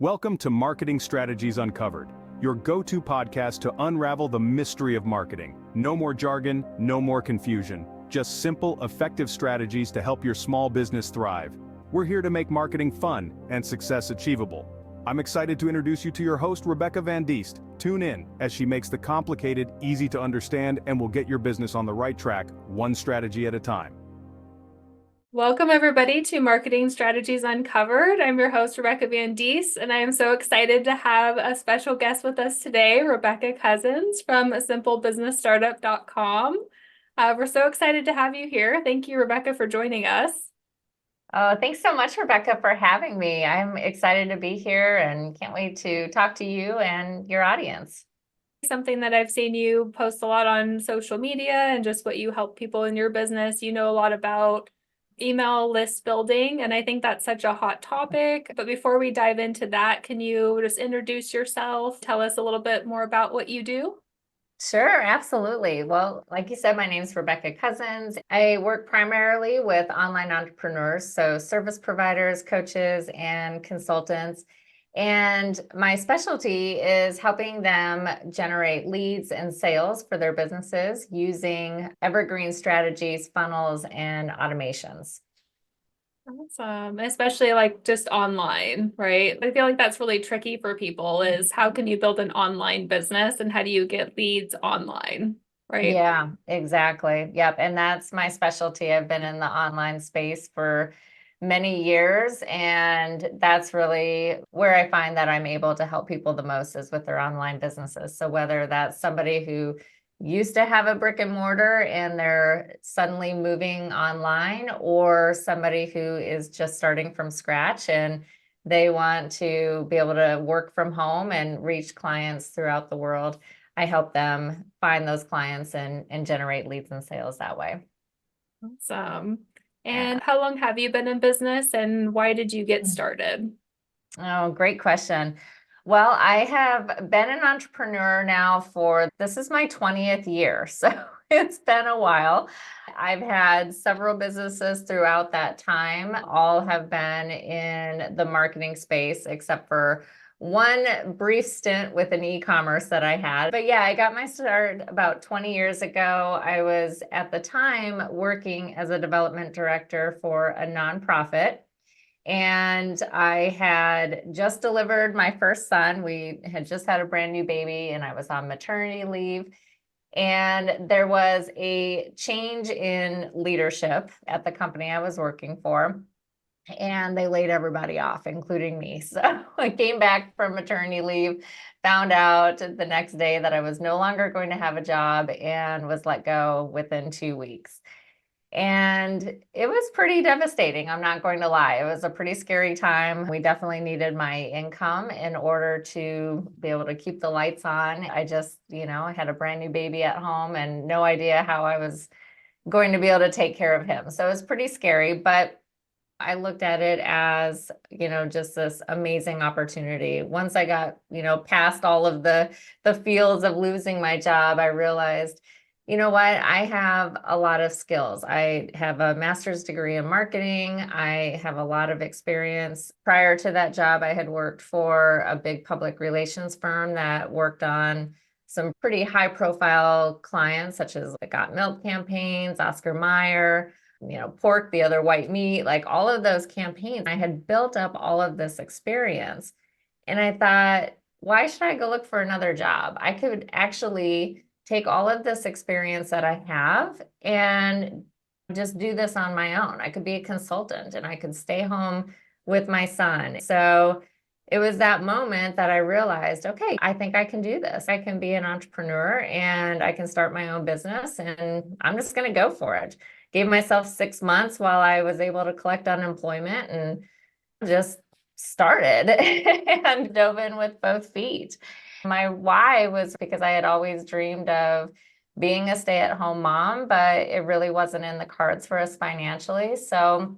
Welcome to Marketing Strategies Uncovered, your go-to podcast to unravel the mystery of marketing. No more jargon, no more confusion, just simple, effective strategies to help your small business thrive. We're here to make marketing fun and success achievable. I'm excited to introduce you to your host, Rebecca Van Diest. Tune in as she makes the complicated easy to understand and will get your business on the right track, one strategy at a time. Welcome, everybody, to Marketing Strategies Uncovered. I'm your host, Rebecca Van Diest, and I am so excited to have a special guest with us today, Rebecca Cousins from simplebusinessstartup.com. We're so excited to have you here. Thank you, Rebecca, for joining us. Oh, thanks so much, Rebecca, for having me. I'm excited to be here and can't wait to talk to you and your audience. Something that I've seen you post a lot on social media and just what you help people in your business. You know a lot about email list building, and I think that's such a hot topic. But before we dive into that, can you just introduce yourself? Tell us a little bit more about what you do. Sure, absolutely. Well, like you said, my name's Rebecca Cousins. I work primarily with online entrepreneurs, so service providers, coaches, and consultants. And my specialty is helping them generate leads and sales for their businesses using evergreen strategies, funnels, and automations. Awesome. Especially like just online, right? I feel like that's really tricky for people is how can you build an online business and how do you get leads online, right? Yeah, exactly. Yep. And that's my specialty. I've been in the online space for many years, and that's really where I find that I'm able to help people the most is with their online businesses. So whether that's somebody who used to have a brick and mortar and they're suddenly moving online, or somebody who is just starting from scratch and they want to be able to work from home and reach clients throughout the world, I help them find those clients and generate leads and sales that way. Awesome. Yeah. And how long have you been in business and why did you get started? Oh, great question. Well, I have been an entrepreneur now this is my 20th year. So it's been a while. I've had several businesses throughout that time. All have been in the marketing space, except for one brief stint with an e-commerce that I had. But yeah, I got my start about 20 years ago. I was at the time working as a development director for a nonprofit. And I had just delivered my first son. We had just had a brand new baby and I was on maternity leave. And there was a change in leadership at the company I was working for. And they laid everybody off, including me. So I came back from maternity leave, found out the next day that I was no longer going to have a job and was let go within 2 weeks. And it was pretty devastating. I'm not going to lie. It was a pretty scary time. We definitely needed my income in order to be able to keep the lights on. I had a brand new baby at home and no idea how I was going to be able to take care of him. So it was pretty scary, but I looked at it as, just this amazing opportunity. Once I got, past all of the feels of losing my job, I realized, you know what? I have a lot of skills. I have a master's degree in marketing. I have a lot of experience. Prior to that job, I had worked for a big public relations firm that worked on some pretty high profile clients, such as the Got Milk campaigns, Oscar Mayer, Pork, the Other White Meat, like all of those campaigns. I had built up all of this experience. And I thought, why should I go look for another job? I could actually take all of this experience that I have and just do this on my own. I could be a consultant and I could stay home with my son. So it was that moment that I realized, okay, I think I can do this. I can be an entrepreneur and I can start my own business and I'm just going to go for it. Gave myself 6 months while I was able to collect unemployment and just started and dove in with both feet. My why was because I had always dreamed of being a stay-at-home mom, but it really wasn't in the cards for us financially. So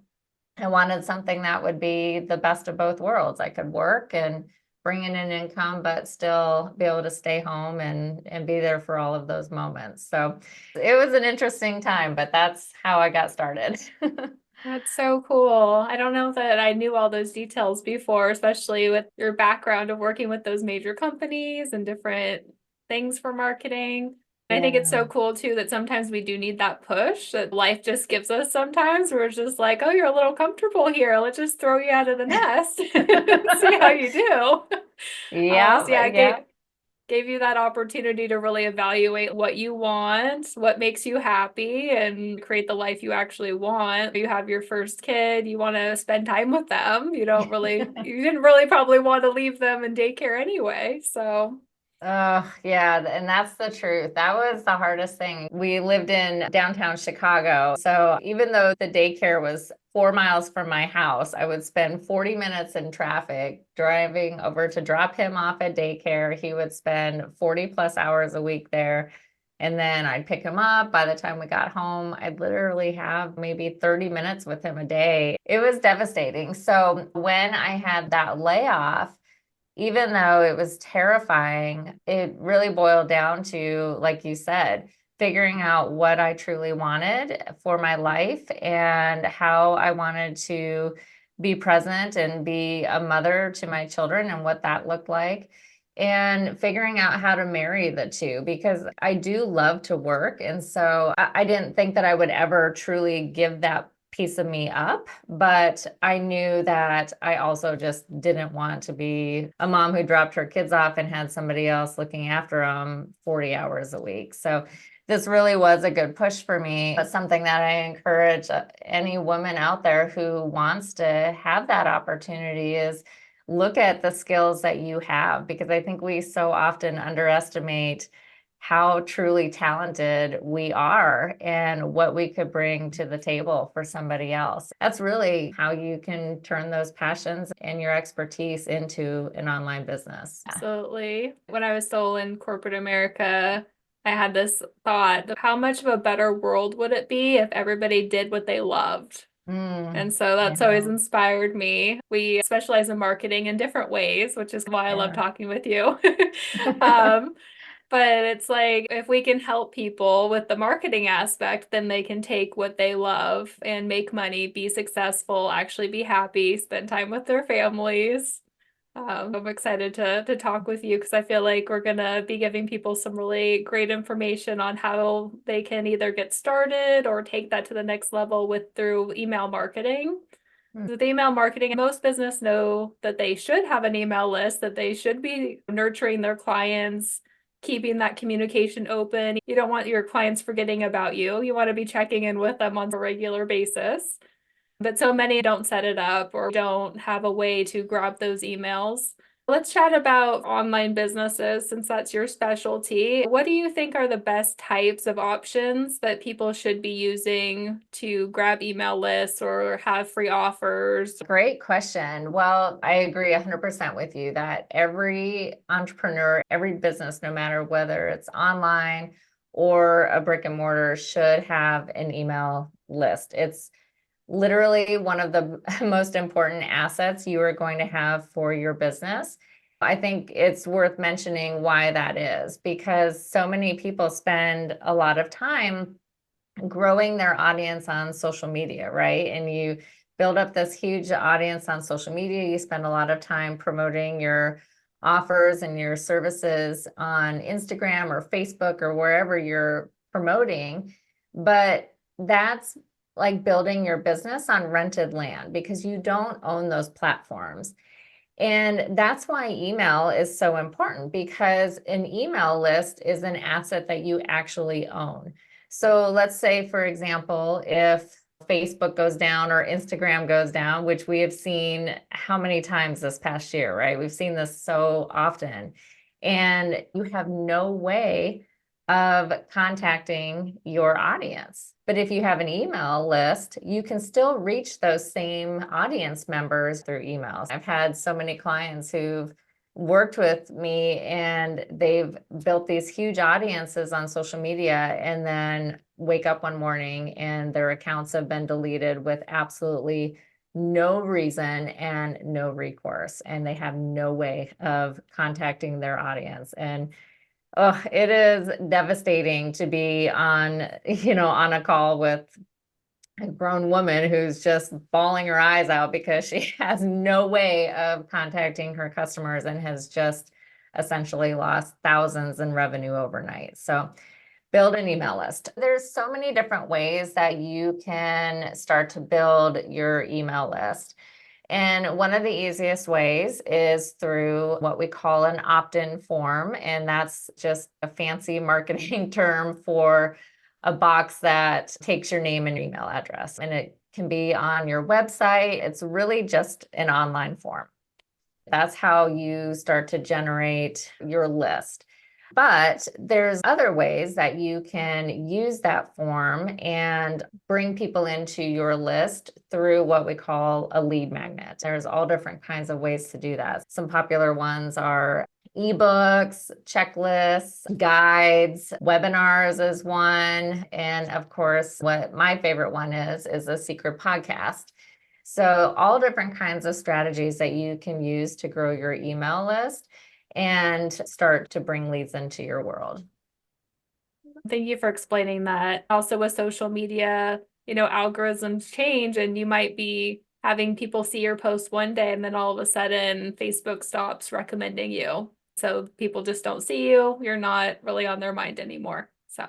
I wanted something that would be the best of both worlds. I could work and bring in an income, but still be able to stay home and be there for all of those moments. So it was an interesting time, but that's how I got started. That's so cool. I don't know that I knew all those details before, especially with your background of working with those major companies and different things for marketing. I think it's so Yeah. cool too that sometimes we do need that push that life just gives us sometimes where it's just like, oh, you're a little comfortable here. Let's just throw you out of the nest and see how you do. So yeah, Yeah, yeah. gave you that opportunity to really evaluate what you want, what makes you happy, and create the life you actually want. You have your first kid, you want to spend time with them. You didn't really probably want to leave them in daycare anyway. So, Oh, yeah, and that's the truth. That was the hardest thing. We lived in downtown Chicago. So even though the daycare was 4 miles from my house, I would spend 40 minutes in traffic driving over to drop him off at daycare. He would spend 40 plus hours a week there. And then I'd pick him up. By the time we got home, I'd literally have maybe 30 minutes with him a day. It was devastating. So when I had that layoff, even though it was terrifying, it really boiled down to, like you said, figuring out what I truly wanted for my life and how I wanted to be present and be a mother to my children and what that looked like. And figuring out how to marry the two because I do love to work. And so I didn't think that I would ever truly give that piece of me up, but I knew that I also just didn't want to be a mom who dropped her kids off and had somebody else looking after them 40 hours a week. So this really was a good push for me. It's something that I encourage any woman out there who wants to have that opportunity is look at the skills that you have because I think we so often underestimate how truly talented we are and what we could bring to the table for somebody else. That's really how you can turn those passions and your expertise into an online business. absolutely. When I was still in corporate America, I had this thought of how much of a better world would it be if everybody did what they loved? And so that's always Yeah. inspired me. We specialize in marketing in different ways, which is why I love Yeah. talking with you. Um, but it's like if we can help people with the marketing aspect, then they can take what they love and make money, be successful, actually be happy, spend time with their families. I'm excited to talk with you because I feel like we're gonna be giving people some really great information on how they can either get started or take that to the next level with through email marketing. Hmm. With email marketing, most business know that they should have an email list, that they should be nurturing their clients, keeping that communication open. You don't want your clients forgetting about you. You want to be checking in with them on a regular basis. But so many don't set it up or don't have a way to grab those emails. Let's chat about online businesses since that's your specialty. What do you think are the best types of options that people should be using to grab email lists or have free offers? Great question. Well, I agree 100% with you that every entrepreneur, every business, no matter whether it's online or a brick and mortar, should have an email list. It's literally one of the most important assets you are going to have for your business. I think it's worth mentioning why that is because so many people spend a lot of time growing their audience on social media, right? And you build up this huge audience on social media. You spend a lot of time promoting your offers and your services on Instagram or Facebook or wherever you're promoting. But that's like building your business on rented land because you don't own those platforms. And that's why email is so important because an email list is an asset that you actually own. So let's say, for example, if Facebook goes down or Instagram goes down, which we have seen how many times this past year, right? We've seen this so often. And you have no way of contacting your audience. But if you have an email list, you can still reach those same audience members through emails. I've had so many clients who've worked with me and they've built these huge audiences on social media and then wake up one morning and their accounts have been deleted with absolutely no reason and no recourse. And they have no way of contacting their audience. And oh, it is devastating to be on, on a call with a grown woman who's just bawling her eyes out because she has no way of contacting her customers and has just essentially lost thousands in revenue overnight. So build an email list. There's so many different ways that you can start to build your email list. And one of the easiest ways is through what we call an opt-in form. And that's just a fancy marketing term for a box that takes your name and email address. And it can be on your website. It's really just an online form. That's how you start to generate your list. But there's other ways that you can use that form and bring people into your list through what we call a lead magnet. There's all different kinds of ways to do that. Some popular ones are ebooks, checklists, guides, webinars is one. And of course, what my favorite one is a secret podcast. So all different kinds of strategies that you can use to grow your email list and start to bring leads into your world. Thank you for explaining that. Also with social media, algorithms change and you might be having people see your post one day and then all of a sudden Facebook stops recommending you. So people just don't see you. You're not really on their mind anymore. So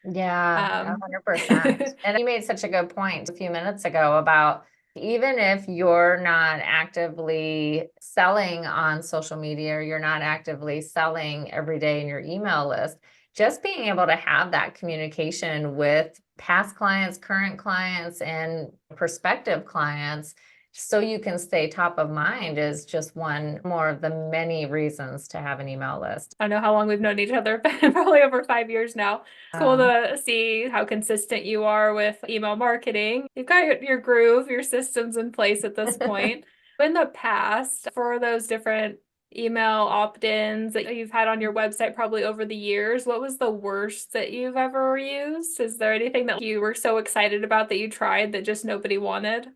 yeah, 100%. And you made such a good point a few minutes ago about even if you're not actively selling on social media or you're not actively selling every day in your email list, just being able to have that communication with past clients, current clients, and prospective clients so you can stay top of mind is just one more of the many reasons to have an email list. I don't know how long we've known each other, but probably over 5 years now. It's cool to see how consistent you are with email marketing. You've got your groove, your systems in place at this point. In the past, for those different email opt-ins that you've had on your website probably over the years, what was the worst that you've ever used? Is there anything that you were so excited about that you tried that just nobody wanted?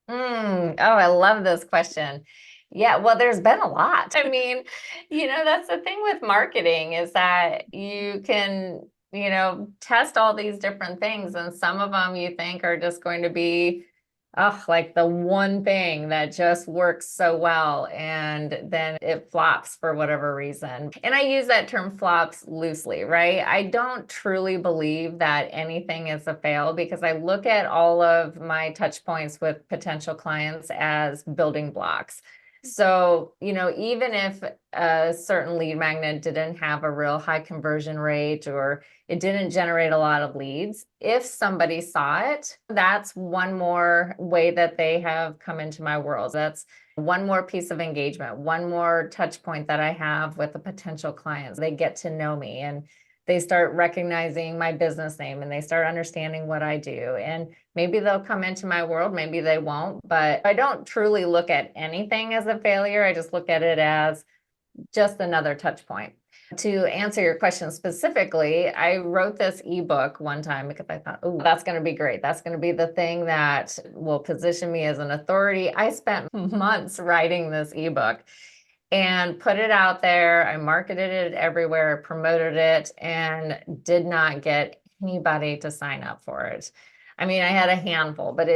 Oh, I love this question. Yeah, well, there's been a lot. I mean, that's the thing with marketing is that you can, test all these different things, and some of them you think are just going to be, oh, like the one thing that just works so well, and then it flops for whatever reason. And I use that term flops loosely, right? I don't truly believe that anything is a fail because I look at all of my touch points with potential clients as building blocks. So, even if a certain lead magnet didn't have a real high conversion rate or it didn't generate a lot of leads, if somebody saw it, that's one more way that they have come into my world. That's one more piece of engagement, one more touch point that I have with a potential client. They get to know me and they start recognizing my business name and they start understanding what I do. And maybe they'll come into my world, maybe they won't, but I don't truly look at anything as a failure. I just look at it as just another touch point. To answer your question specifically, I wrote this ebook one time because I thought, oh, that's going to be great. That's going to be the thing that will position me as an authority. I spent months writing this ebook and put it out there. I marketed it everywhere, promoted it, and did not get anybody to sign up for it. I mean, I had a handful, but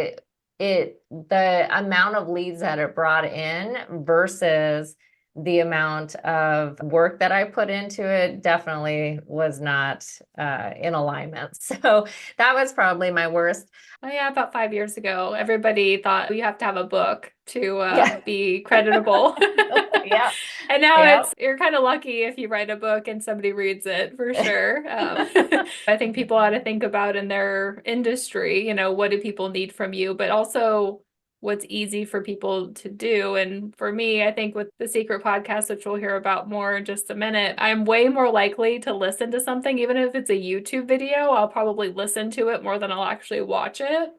the amount of leads that it brought in versus the amount of work that I put into it definitely was not in alignment. So that was probably my worst. Oh yeah, about 5 years ago, everybody thought you have to have a book to Yeah. be creditable. Yeah. And now Yeah. you're kind of lucky if you write a book and somebody reads it for sure. I think people ought to think about in their industry, what do people need from you, but also what's easy for people to do. And for me, I think with the Secret podcast, which we'll hear about more in just a minute, I'm way more likely to listen to something, even if it's a YouTube video, I'll probably listen to it more than I'll actually watch it.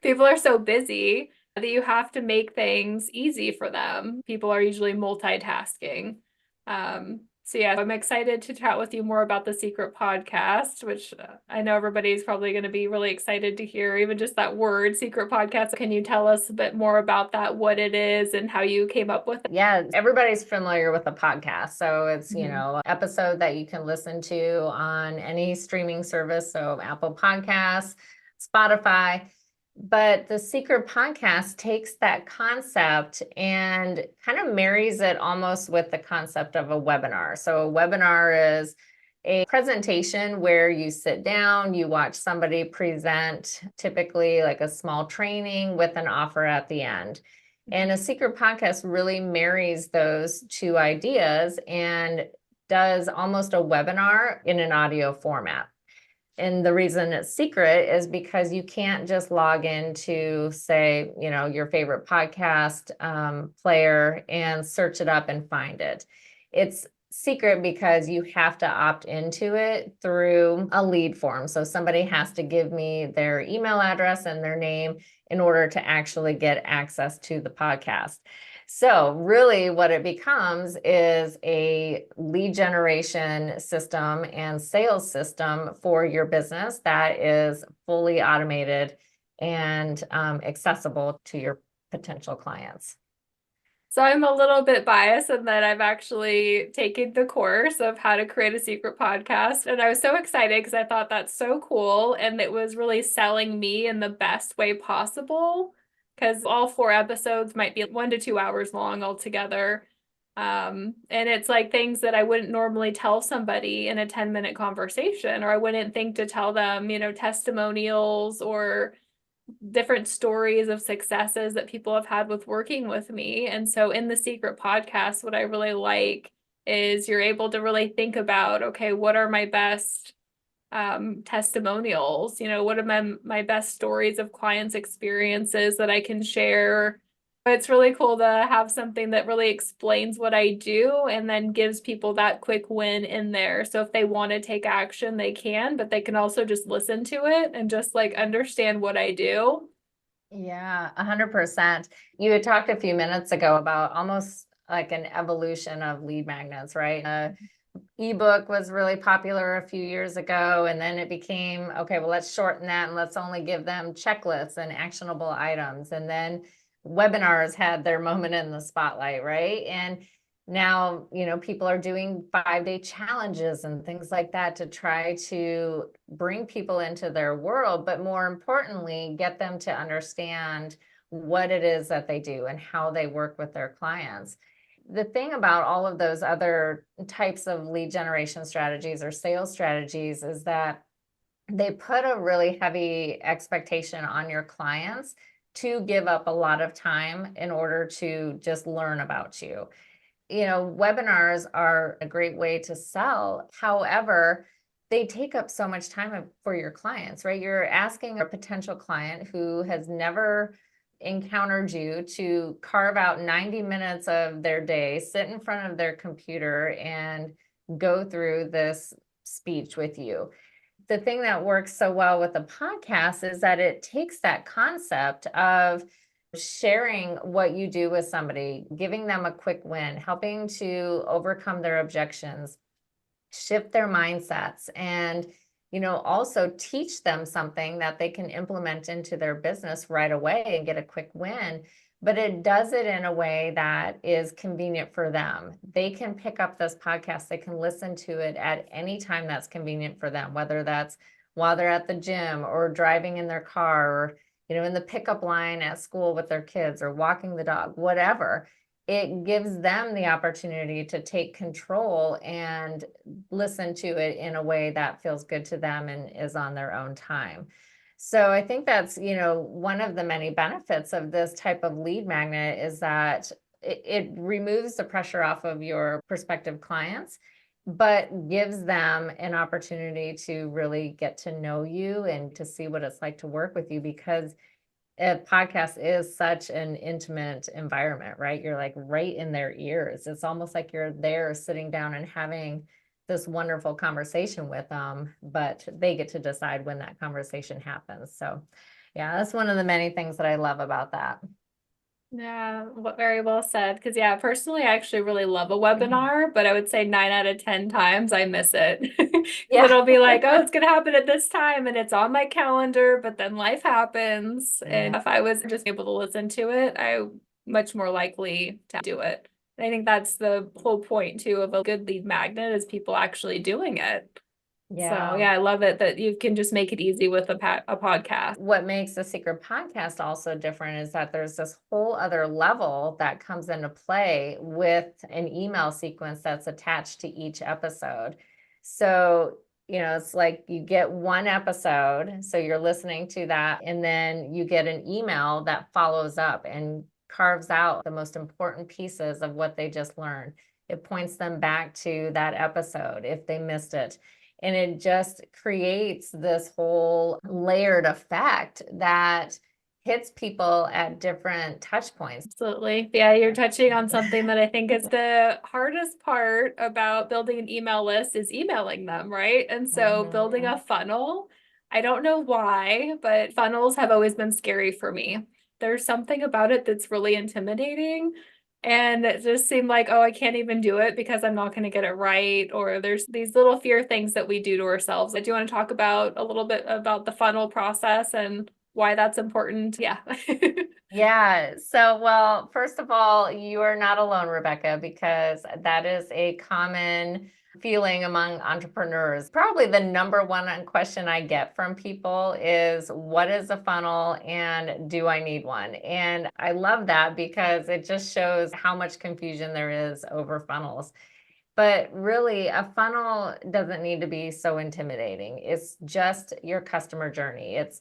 People are so busy that you have to make things easy for them. People are usually multitasking. So yeah, I'm excited to chat with you more about the Secret podcast, which I know everybody's probably going to be really excited to hear, even just that word, Secret podcast. Can you tell us a bit more about that, what it is and how you came up with it? Yeah, everybody's familiar with a podcast. So it's, episode that you can listen to on any streaming service. So Apple Podcasts, Spotify. But the Secret Podcast takes that concept and kind of marries it almost with the concept of a webinar. So a webinar is a presentation where you sit down, you watch somebody present, typically like a small training with an offer at the end. And a Secret Podcast really marries those two ideas and does almost a webinar in an audio format. And the reason it's secret is because you can't just log into, say, your favorite podcast player and search it up and find it. It's secret because you have to opt into it through a lead form. So somebody has to give me their email address and their name in order to actually get access to the podcast. So really what it becomes is a lead generation system and sales system for your business that is fully automated and accessible to your potential clients. So I'm a little bit biased in that I've actually taken the course of how to create a secret podcast. And I was so excited because I thought that's so cool. And it was really selling me in the best way possible, because all 4 episodes might be 1 to 2 hours long altogether. And it's like things that I wouldn't normally tell somebody in a 10-minute conversation, or I wouldn't think to tell them, testimonials or different stories of successes that people have had with working with me. And so in the Secret Podcast, what I really like is you're able to really think about, okay, what are my best testimonials? What are my best stories of clients' experiences that I can share? It's really cool to have something that really explains what I do and then gives people that quick win in there. So if they want to take action, they can, but they can also just listen to it and just like understand what I do. Yeah, 100%. You had talked a few minutes ago about almost like an evolution of lead magnets, right? Ebook was really popular a few years ago, and then it became, okay, well, let's shorten that and let's only give them checklists and actionable items. And then webinars had their moment in the spotlight, right? And now, people are doing 5-day challenges and things like that to try to bring people into their world, but more importantly, get them to understand what it is that they do and how they work with their clients. The thing about all of those other types of lead generation strategies or sales strategies is that they put a really heavy expectation on your clients to give up a lot of time in order to just learn about you. Webinars are a great way to sell. However, they take up so much time for your clients, right? You're asking a potential client who has never encountered you to carve out 90 minutes of their day, sit in front of their computer and go through this speech with you. The thing that works so well with the podcast is that it takes that concept of sharing what you do with somebody, giving them a quick win, helping to overcome their objections, shift their mindsets, and also teach them something that they can implement into their business right away and get a quick win. But it does it in a way that is convenient for them. They can pick up this podcast, they can listen to it at any time that's convenient for them, whether that's while they're at the gym or driving in their car, or in the pickup line at school with their kids or walking the dog, whatever. It gives them the opportunity to take control and listen to it in a way that feels good to them and is on their own time. So I think that's, one of the many benefits of this type of lead magnet is that it removes the pressure off of your prospective clients, but gives them an opportunity to really get to know you and to see what it's like to work with you, because a podcast is such an intimate environment, right? You're like right in their ears. It's almost like you're there sitting down and having this wonderful conversation with them, but they get to decide when that conversation happens. So yeah, that's one of the many things that I love about that. Yeah, very well said. Because yeah, personally, I actually really love a webinar, but I would say 9 out of 10 times I miss it. 'Cause Yeah. it'll be like, oh, it's gonna happen at this time, and it's on my calendar, but then life happens. And if I was just able to listen to it, I'm much more likely to do it. And I think that's the whole point too of a good lead magnet, is people actually doing it. So yeah, I love it that you can just make it easy with a podcast. What makes the Secret Podcast also different is that there's this whole other level that comes into play with an email sequence that's attached to each episode. So, it's like you get one episode, so you're listening to that, and then you get an email that follows up and carves out the most important pieces of what they just learned. It points them back to that episode if they missed it. And it just creates this whole layered effect that hits people at different touch points. Absolutely. Yeah, you're touching on something that I think is the hardest part about building an email list is emailing them, right? And so building a funnel, I don't know why, but funnels have always been scary for me. There's something about it that's really intimidating. And it just seemed like, oh, I can't even do it because I'm not going to get it right. Or there's these little fear things that we do to ourselves. I do want to talk about a little bit about the funnel process and why that's important. Yeah. Yeah. So, well, first of all, you are not alone, Rebecca, because that is a common feeling among entrepreneurs. Probably the number one question I get from people is, what is a funnel and do I need one? And I love that because it just shows how much confusion there is over funnels. But really, a funnel doesn't need to be so intimidating. It's just your customer journey. It's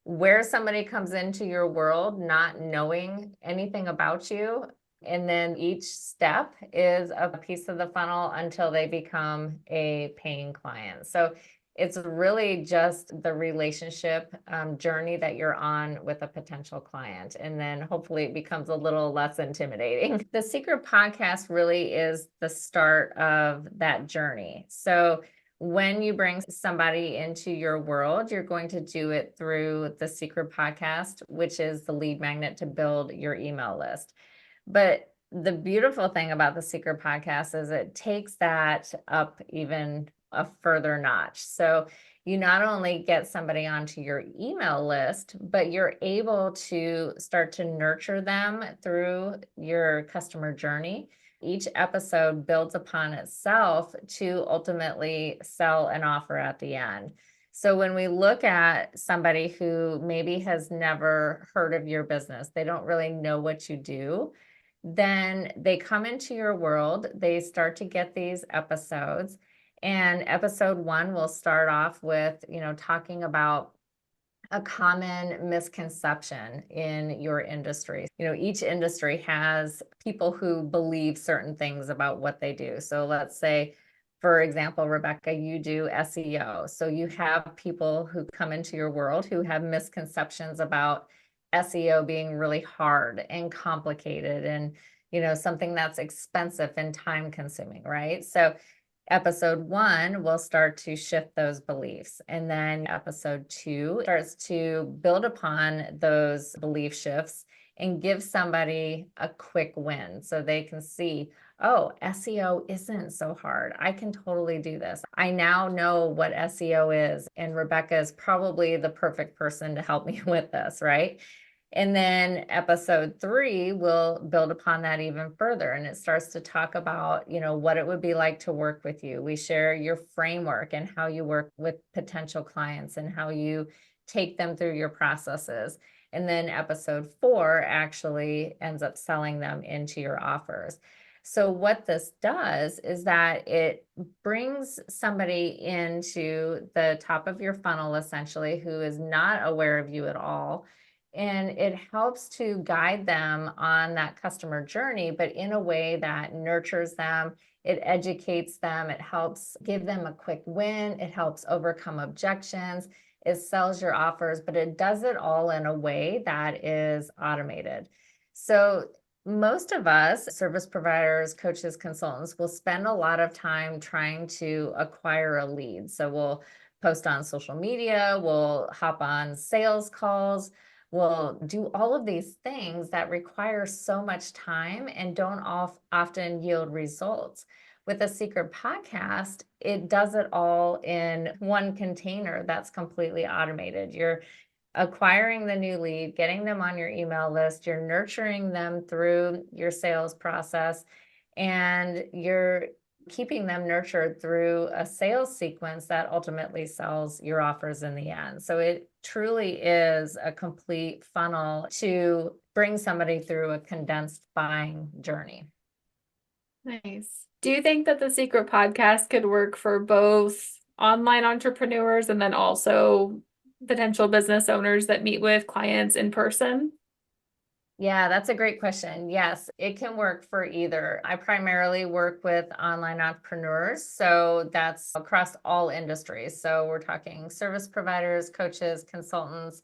where somebody comes into your world not knowing anything about you. And then each step is a piece of the funnel until they become a paying client. So it's really just the relationship journey that you're on with a potential client. And then hopefully it becomes a little less intimidating. The Secret Podcast really is the start of that journey. So when you bring somebody into your world, you're going to do it through the Secret Podcast, which is the lead magnet to build your email list. But the beautiful thing about the Secret Podcast is it takes that up even a further notch. So you not only get somebody onto your email list, but you're able to start to nurture them through your customer journey. Each episode builds upon itself to ultimately sell an offer at the end. So when we look at somebody who maybe has never heard of your business, they don't really know what you do, then they come into your world, they start to get these episodes. And episode 1 will start off with, talking about a common misconception in your industry. Each industry has people who believe certain things about what they do. So let's say, for example, Rebecca, you do SEO. So you have people who come into your world who have misconceptions about SEO being really hard and complicated and, something that's expensive and time consuming, right? So episode 1 will start to shift those beliefs. And then episode 2 starts to build upon those belief shifts and give somebody a quick win so they can see, oh, SEO isn't so hard. I can totally do this. I now know what SEO is. And Rebecca is probably the perfect person to help me with this, right? And then episode 3 will build upon that even further. And it starts to talk about, what it would be like to work with you. We share your framework and how you work with potential clients and how you take them through your processes. And then episode 4 actually ends up selling them into your offers. So what this does is that it brings somebody into the top of your funnel, essentially, who is not aware of you at all. And it helps to guide them on that customer journey, but in a way that nurtures them. It educates them. It helps give them a quick win. It helps overcome objections. It sells your offers, but it does it all in a way that is automated. So most of us, service providers, coaches, consultants, will spend a lot of time trying to acquire a lead. So we'll post on social media, we'll hop on sales calls, we'll do all of these things that require so much time and don't often yield results. With a Secret Podcast, it does it all in one container that's completely automated. You're acquiring the new lead, getting them on your email list, you're nurturing them through your sales process, and you're keeping them nurtured through a sales sequence that ultimately sells your offers in the end. So it truly is a complete funnel to bring somebody through a condensed buying journey. Nice. Do you think that the Secret Podcast could work for both online entrepreneurs and then also potential business owners that meet with clients in person? Yeah, that's a great question. Yes, it can work for either. I primarily work with online entrepreneurs, so that's across all industries. So we're talking service providers, coaches, consultants.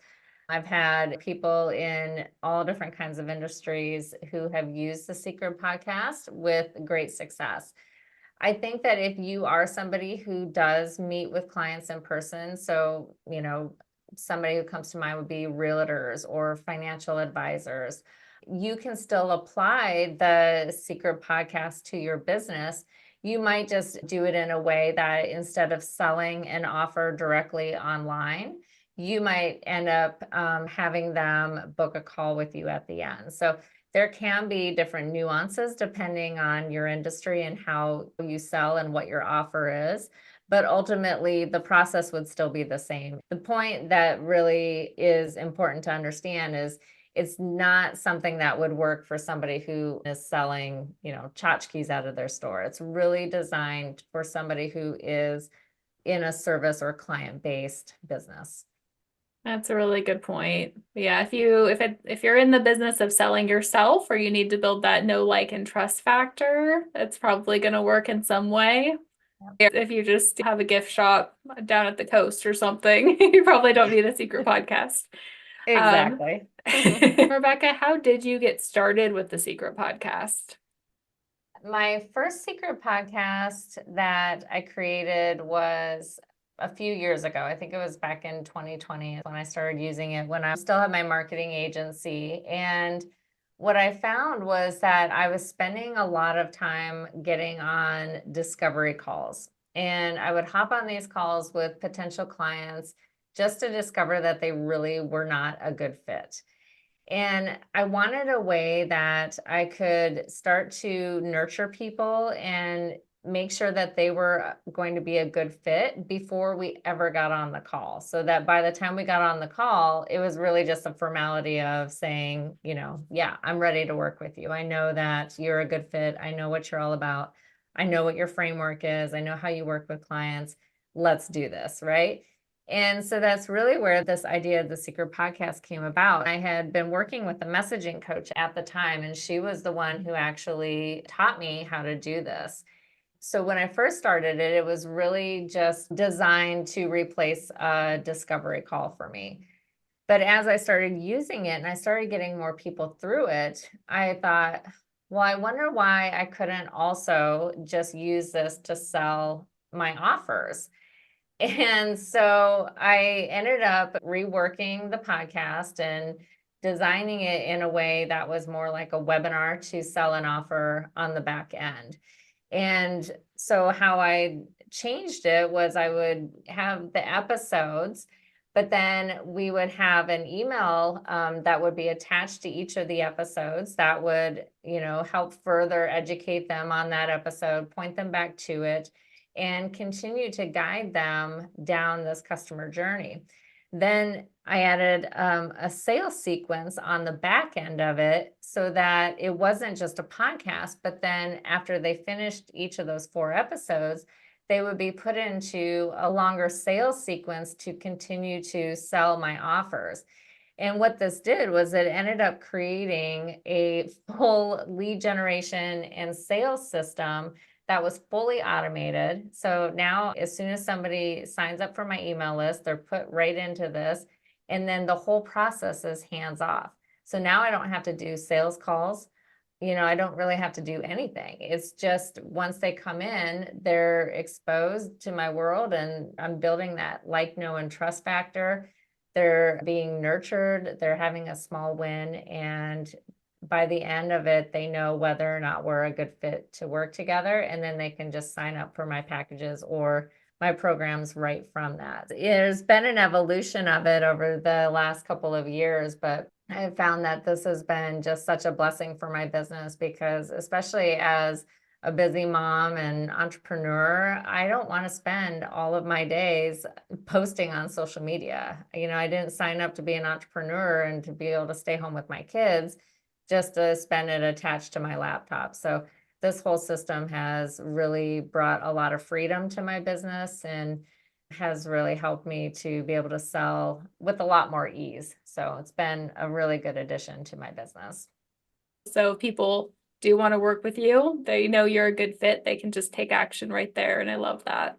I've had people in all different kinds of industries who have used the Secret Podcast with great success. I think that if you are somebody who does meet with clients in person, so, somebody who comes to mind would be realtors or financial advisors, you can still apply the Secret Podcast to your business. You might just do it in a way that instead of selling an offer directly online, you might end up having them book a call with you at the end. So there can be different nuances depending on your industry and how you sell and what your offer is. But ultimately, the process would still be the same. The point that really is important to understand is it's not something that would work for somebody who is selling, tchotchkes out of their store. It's really designed for somebody who is in a service or client-based business. That's a really good point. Yeah, if you're in the business of selling yourself or you need to build that know, like, and trust factor, it's probably going to work in some way. If you just have a gift shop down at the coast or something, you probably don't need a Secret Podcast. Exactly. Rebecca, how did you get started with the Secret Podcast? My first Secret Podcast that I created was a few years ago. I think it was back in 2020 when I started using it, when I still had my marketing agency. And what I found was that I was spending a lot of time getting on discovery calls. And I would hop on these calls with potential clients just to discover that they really were not a good fit. And I wanted a way that I could start to nurture people and make sure that they were going to be a good fit before we ever got on the call. So that by the time we got on the call, it was really just a formality of saying, yeah, I'm ready to work with you. I know that you're a good fit. I know what you're all about. I know what your framework is. I know how you work with clients. Let's do this, right? And so that's really where this idea of the Secret Podcast came about. I had been working with a messaging coach at the time, and she was the one who actually taught me how to do this. So when I first started it, it was really just designed to replace a discovery call for me. But as I started using it and I started getting more people through it, I thought, well, I wonder why I couldn't also just use this to sell my offers. And so I ended up reworking the podcast and designing it in a way that was more like a webinar to sell an offer on the back end. And so how I changed it was I would have the episodes, but then we would have an email that would be attached to each of the episodes that would, help further educate them on that episode, point them back to it, and continue to guide them down this customer journey. Then I added a sales sequence on the back end of it so that it wasn't just a podcast, but then after they finished each of those 4 episodes, they would be put into a longer sales sequence to continue to sell my offers. And what this did was it ended up creating a full lead generation and sales system that was fully automated. So now as soon as somebody signs up for my email list, they're put right into this. And then the whole process is hands off. So now I don't have to do sales calls. I don't really have to do anything. It's just once they come in, they're exposed to my world and I'm building that like, know, and trust factor. They're being nurtured. They're having a small win. And by the end of it, they know whether or not we're a good fit to work together. And then they can just sign up for my packages or my programs right from that. There's been an evolution of it over the last couple of years, but I've found that this has been just such a blessing for my business because especially as a busy mom and entrepreneur, I don't want to spend all of my days posting on social media. I didn't sign up to be an entrepreneur and to be able to stay home with my kids just to spend it attached to my laptop. So this whole system has really brought a lot of freedom to my business and has really helped me to be able to sell with a lot more ease. So it's been a really good addition to my business. So if people do want to work with you, they know you're a good fit, they can just take action right there. And I love that.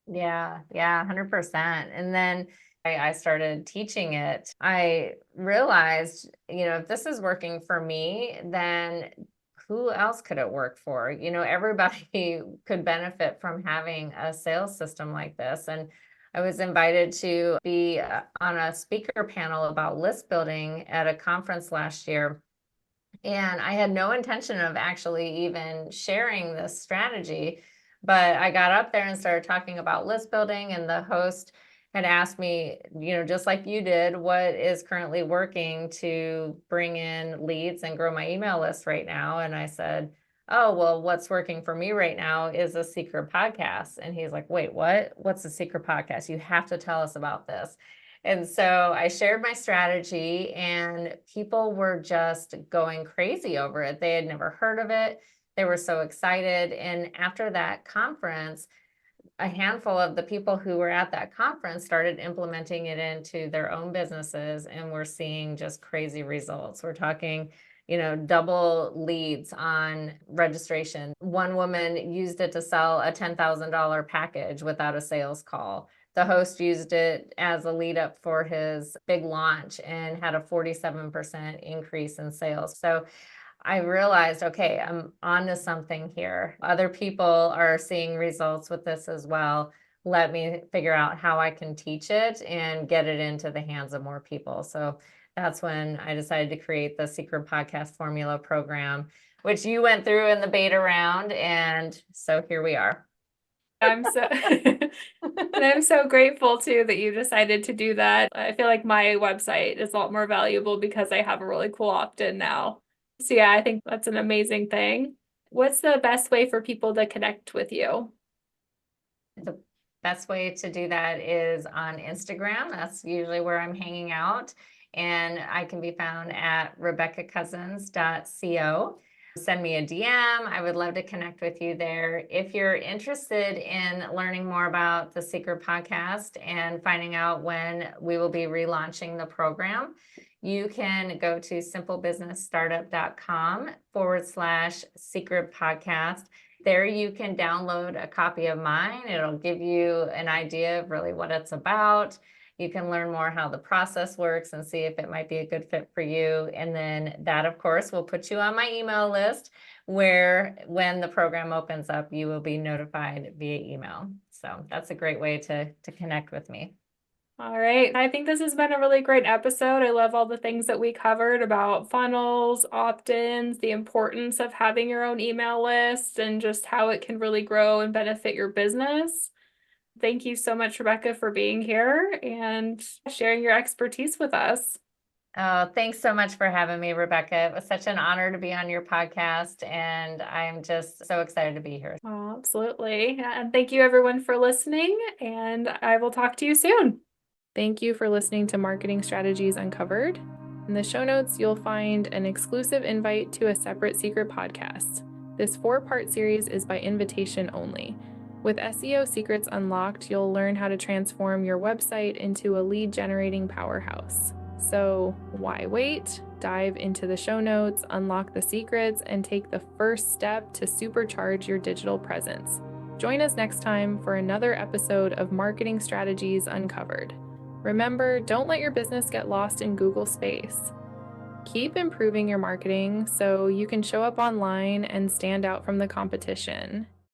Yeah, 100%. And then I started teaching it. I realized, if this is working for me, then who else could it work for? Everybody could benefit from having a sales system like this. And I was invited to be on a speaker panel about list building at a conference last year. And I had no intention of actually even sharing this strategy, but I got up there and started talking about list building, and the host had asked me, just like you did, what is currently working to bring in leads and grow my email list right now? And I said, oh, well, what's working for me right now is a secret podcast. And he's like, wait, what? What's a secret podcast? You have to tell us about this. And so I shared my strategy, and people were just going crazy over it. They had never heard of it. They were so excited. And after that conference, a handful of the people who were at that conference started implementing it into their own businesses, and we're seeing just crazy results. We're talking, double leads on registration. One woman used it to sell a $10,000 package without a sales call. The host used it as a lead up for his big launch and had a 47% increase in sales. So I realized, okay, I'm onto something here. Other people are seeing results with this as well. Let me figure out how I can teach it and get it into the hands of more people. So that's when I decided to create the Secret Podcast Formula program, which you went through in the beta round. And so here we are. I'm so and I'm so grateful too that you decided to do that. I feel like my website is a lot more valuable because I have a really cool opt-in now. So yeah, I think that's an amazing thing. What's the best way for people to connect with you? The best way to do that is on Instagram. That's usually where I'm hanging out. And I can be found at rebeccacousins.co. Send me a DM. I would love to connect with you there. If you're interested in learning more about the Secret Podcast and finding out when we will be relaunching the program, you can go to simplebusinessstartup.com/secret podcast. There you can download a copy of mine. It'll give you an idea of really what it's about. You can learn more how the process works and see if it might be a good fit for you. And then that, of course, will put you on my email list where when the program opens up, you will be notified via email. So that's a great way to connect with me. All right. I think this has been a really great episode. I love all the things that we covered about funnels, opt-ins, the importance of having your own email list, and just how it can really grow and benefit your business. Thank you so much, Rebecca, for being here and sharing your expertise with us. Oh, thanks so much for having me, Rebecca. It was such an honor to be on your podcast, and I'm just so excited to be here. Oh, absolutely. And thank you, everyone, for listening, and I will talk to you soon. Thank you for listening to Marketing Strategies Uncovered. In the show notes, you'll find an exclusive invite to a separate secret podcast. This 4-part series is by invitation only. With SEO Secrets Unlocked, you'll learn how to transform your website into a lead-generating powerhouse. So why wait? Dive into the show notes, unlock the secrets, and take the first step to supercharge your digital presence. Join us next time for another episode of Marketing Strategies Uncovered. Remember, don't let your business get lost in Google space. Keep improving your marketing so you can show up online and stand out from the competition.